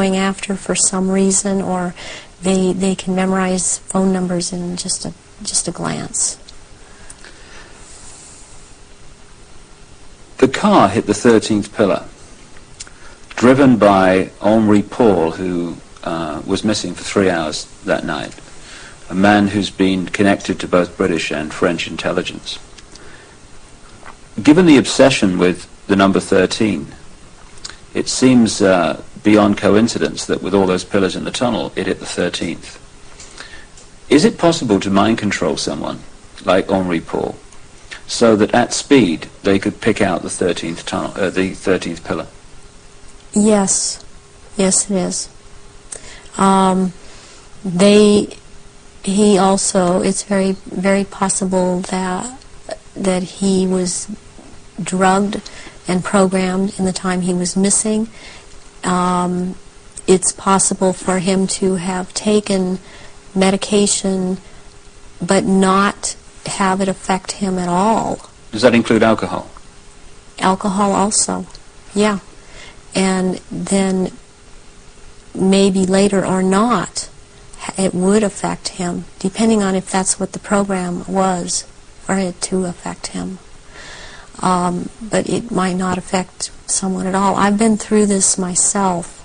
going after for some reason, or they can memorize phone numbers in just a glance. The car hit the 13th pillar, driven by Henri Paul, who was missing for 3 hours that night, a man who's been connected to both British and French intelligence. Given the obsession with the number 13, it seems beyond coincidence that with all those pillars in the tunnel, it hit the 13th. Is it possible to mind control someone like Henri Paul so that at speed they could pick out the 13th tunnel, the 13th pillar? Yes, yes, it is. He also, it's very, very possible that he was drugged and programmed in the time he was missing. It's possible for him to have taken medication but not have it affect him at all. Does that include alcohol? Alcohol also, yeah. And then maybe later or not, it would affect him, depending on if that's what the program was, for it to affect him. But it might not affect someone at all. I've been through this myself,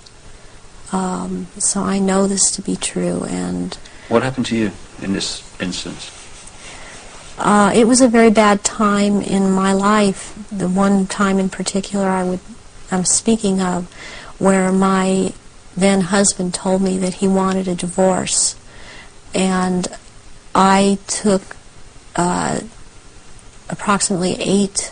so I know this to be true. And what happened to you in this instance? It was a very bad time in my life. The one time in particular I'm speaking of, where my then husband told me that he wanted a divorce, and I took approximately 8.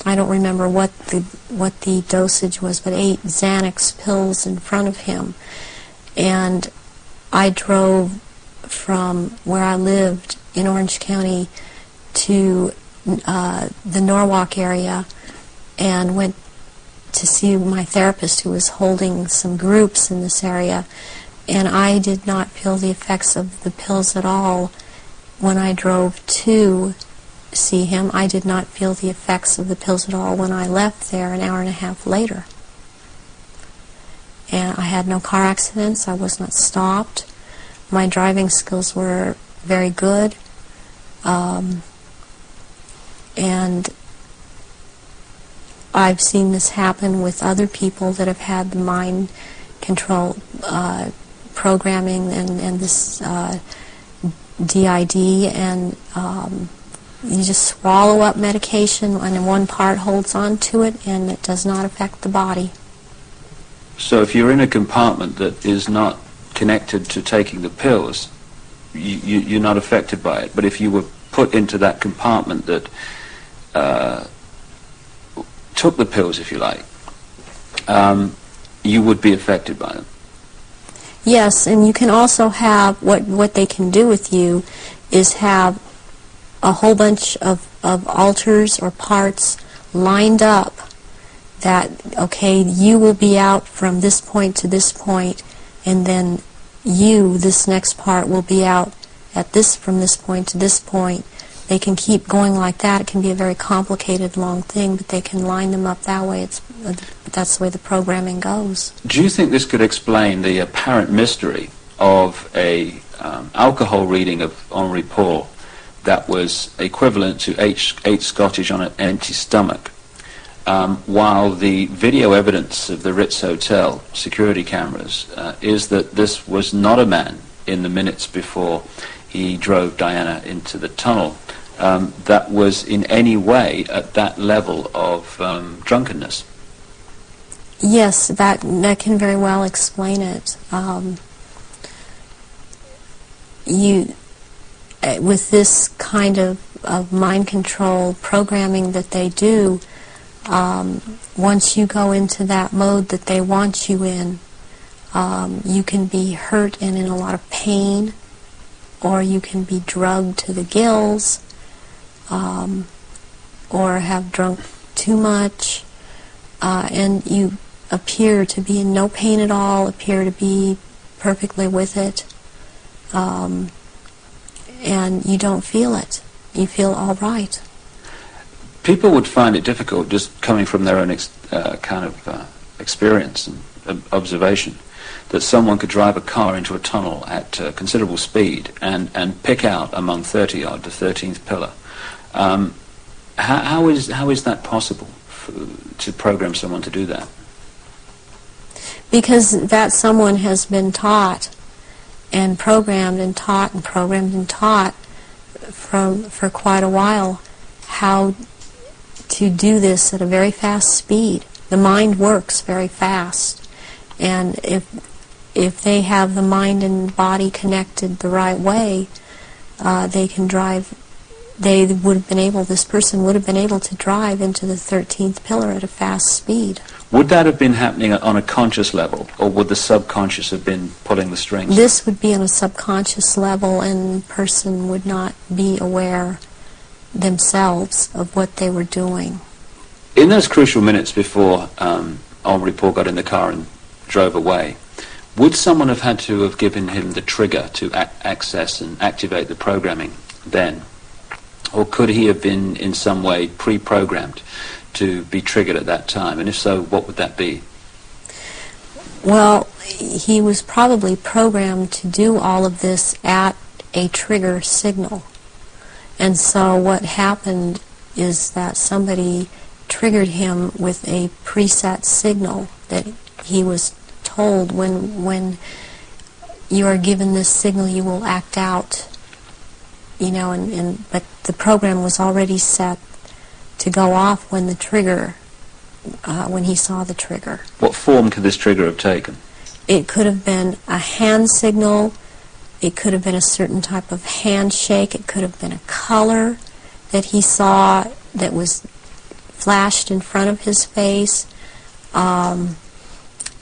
I don't remember what the dosage was, but 8 Xanax pills in front of him, and I drove from where I lived in Orange County to the Norwalk area and went to see my therapist, who was holding some groups in this area, and I did not feel the effects of the pills at all when I drove to see him. I did not feel the effects of the pills at all when I left there an hour and a half later. And I had no car accidents. I was not stopped. My driving skills were very good. And I've seen this happen with other people that have had the mind control programming and this DID, and you just swallow up medication and one part holds on to it and it does not affect the body. So if you're in a compartment that is not connected to taking the pills, you're not affected by it. But if you were put into that compartment that took the pills, if you like, you would be affected by them. Yes, and you can also have, what they can do with you is have a whole bunch of alters or parts lined up that, okay, you will be out from this point to this point, and then this next part, will be out at from this point to this point. They can keep going like that. It can be a very complicated, long thing, but they can line them up that way. That's the way the programming goes. Do you think this could explain the apparent mystery of a alcohol reading of Henri Paul that was equivalent to 8 Scottish on an empty stomach, while the video evidence of the Ritz Hotel security cameras is that this was not a man in the minutes before he drove Diana into the tunnel that was in any way at that level of drunkenness? Yes, that can very well explain it. With this kind of mind control programming that they do, once you go into that mode that they want you in, you can be hurt and in a lot of pain, or you can be drugged to the gills, or have drunk too much, and you appear to be in no pain at all, appear to be perfectly with it, and you don't feel it. You feel all right. People would find it difficult, just coming from their own experience and observation that someone could drive a car into a tunnel at considerable speed and pick out among 30 odd the 13th pillar. How is that possible to program someone to do that? Because that someone has been taught and programmed and taught and programmed and taught for quite a while how to do this at a very fast speed. The mind works very fast, and if they have the mind and body connected the right way, they can drive. This person would have been able to drive into the 13th pillar at a fast speed. Would that have been happening on a conscious level, or would the subconscious have been pulling the strings? This would be on a subconscious level, and the person would not be aware themselves of what they were doing. In those crucial minutes before Henri Paul got in the car and drove away, would someone have had to have given him the trigger to access and activate the programming then? Or could he have been in some way pre-programmed to be triggered at that time? And if so, what would that be? Well, he was probably programmed to do all of this at a trigger signal. And so what happened is that somebody triggered him with a preset signal that he was told, when you are given this signal, you will act out. But the program was already set to go off when the trigger, when he saw the trigger. What form could this trigger have taken? It could have been a hand signal. It could have been a certain type of handshake. It could have been a color that he saw that was flashed in front of his face.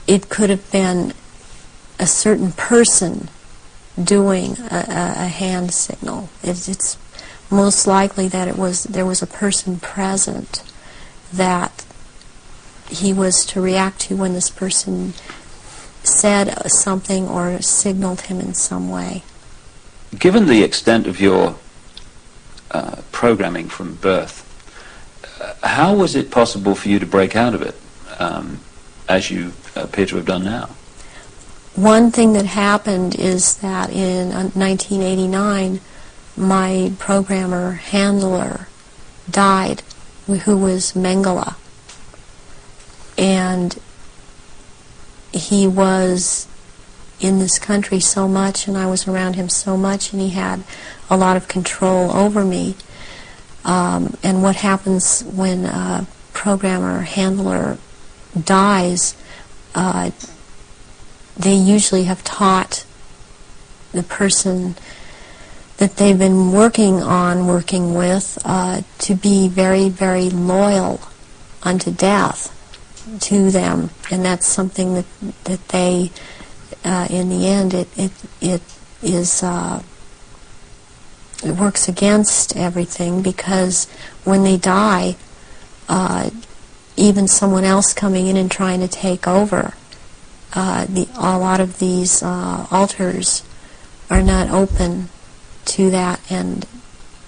It could have been a certain person doing a hand signal. It's most likely that there was a person present that he was to react to when this person said something or signaled him in some way. Given the extent of your programming from birth, how was it possible for you to break out of it, as you appear to have done now? One thing that happened is that in 1989, my programmer handler died, who was Mengele. And he was in this country so much, and I was around him so much, and he had a lot of control over me. And what happens when a programmer handler dies, they usually have taught the person that they've been working with, to be very, very loyal unto death to them, and that's something that they, in the end, it works against everything, because when they die, even someone else coming in and trying to take over, a lot of these altars are not open to that and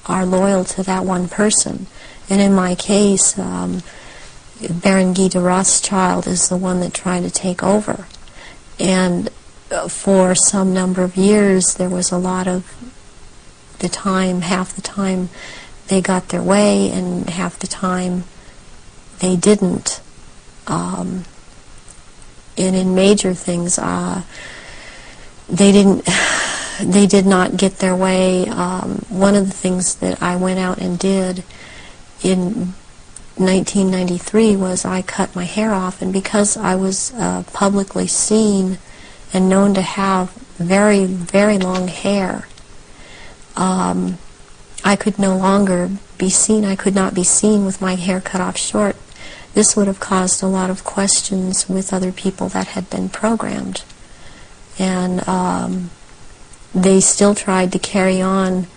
are loyal to that one person. And in my case, Baron Guy de Rothschild is the one that tried to take over. And for some number of years, there was a lot of the time, half the time they got their way, and half the time they didn't. And in major things, they did not get their way. One of the things that I went out and did in 1993 was I cut my hair off, and because I was publicly seen and known to have very, very long hair, I could no longer be seen. I could not be seen with my hair cut off short. This would have caused a lot of questions with other people that had been programmed. And they still tried to carry on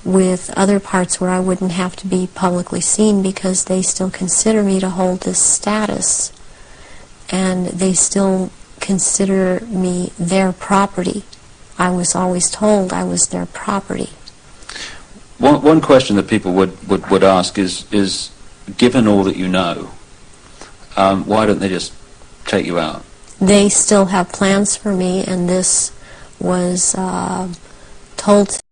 with other parts where I wouldn't have to be publicly seen, because they still consider me to hold this status. And they still consider me their property. I was always told I was their property. One question that people would ask is, given all that you know, why don't they just take you out? They still have plans for me, and this was told